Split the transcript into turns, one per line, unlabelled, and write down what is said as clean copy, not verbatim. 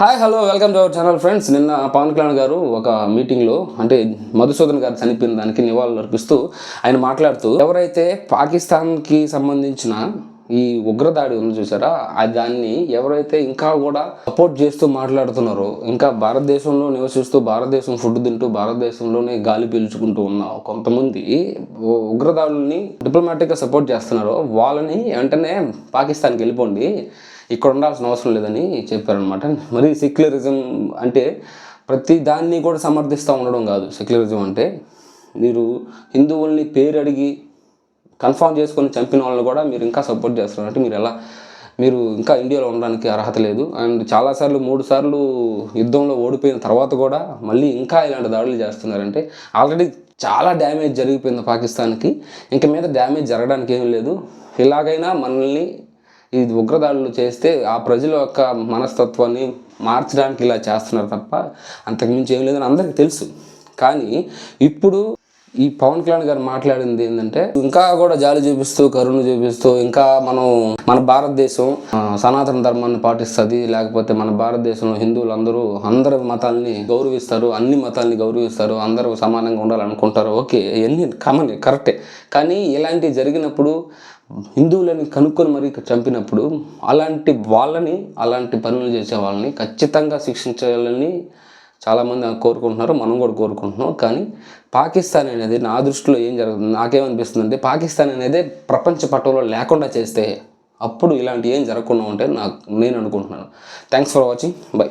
Hi hello welcome to our channel friends. నిన్న పవన్ కళ్యాణ్ గారు ఒక మీటింగ్లో అంటే మధుసూదన్ గారు చనిపోయిన దానికి నివాళులు అర్పిస్తూ ఆయన మాట్లాడుతూ ఎవరైతే పాకిస్తాన్కి సంబంధించిన ఈ ఉగ్రదాడి ఉంది చూసారా, దాన్ని ఎవరైతే ఇంకా కూడా సపోర్ట్ చేస్తూ మాట్లాడుతున్నారో, ఇంకా భారతదేశంలో నివసిస్తూ భారతదేశం ఫుడ్ తింటూ భారతదేశంలోనే గాలి పీల్చుకుంటూ ఉన్న కొంతమంది ఉగ్రదాడుల్ని డిప్లొమాటిక్గా సపోర్ట్ చేస్తున్నారో వాళ్ళని వెంటనే పాకిస్తాన్కి వెళ్ళిపోండి, ఇక్కడ ఉండాల్సిన అవసరం లేదని చెప్పారనమాట. మరి సెక్యులరిజం అంటే ప్రతి దాన్ని కూడా సమర్థిస్తూ ఉండడం కాదు. సెక్యులరిజం అంటే మీరు హిందువుల్ని పేరు అడిగి కన్ఫర్మ్ చేసుకొని చంపిన వాళ్ళని కూడా మీరు ఇంకా సపోర్ట్ చేస్తున్నారంటే మీరు ఇంకా ఇండియాలో ఉండడానికి అర్హత లేదు. అండ్ చాలాసార్లు 3 సార్లు యుద్ధంలో ఓడిపోయిన తర్వాత కూడా మళ్ళీ ఇంకా ఇలాంటి దాడులు చేస్తున్నారంటే ఆల్రెడీ చాలా డ్యామేజ్ జరిగిపోయింది పాకిస్తాన్కి. ఇంక మీద డ్యామేజ్ జరగడానికి ఏమీ లేదు. ఇలాగైనా మనల్ని ఈ ఉగ్రదాడులు చేస్తే ఆ ప్రజల యొక్క మనస్తత్వాన్ని మార్చడానికి ఇలా చేస్తున్నారు తప్ప అంతకుమించి ఏం లేదని అందరికీ తెలుసు. కానీ ఇప్పుడు ఈ పవన్ కళ్యాణ్ గారు మాట్లాడింది ఏంటంటే ఇంకా కూడా జాలి చూపిస్తూ కరుణ చూపిస్తూ ఇంకా మన భారతదేశం సనాతన ధర్మాన్ని పాటిస్తుంది, లేకపోతే మన భారతదేశంలో హిందువులు అందరి మతాలని గౌరవిస్తారు, అన్ని మతాలని గౌరవిస్తారు, అందరూ సమానంగా ఉండాలనుకుంటారు. ఓకే, ఇవన్నీ కామన్, కరెక్టే. కానీ ఇలాంటివి జరిగినప్పుడు హిందువులని కనుక్కొని మరీ చంపినప్పుడు అలాంటి పనులు చేసే వాళ్ళని ఖచ్చితంగా శిక్షించాలని చాలామంది కోరుకుంటున్నారు, మనం కూడా కోరుకుంటున్నాం. కానీ పాకిస్తాన్ అనేది నా దృష్టిలో ఏం జరుగుతుంది, నాకేమనిపిస్తుంది అంటే పాకిస్తాన్ అనేది ప్రపంచ పటంలో లేకుండా చేస్తే అప్పుడు ఇలాంటి ఏం జరగకుండా ఉంటే నేను అనుకుంటున్నాను. Thanks for watching, by.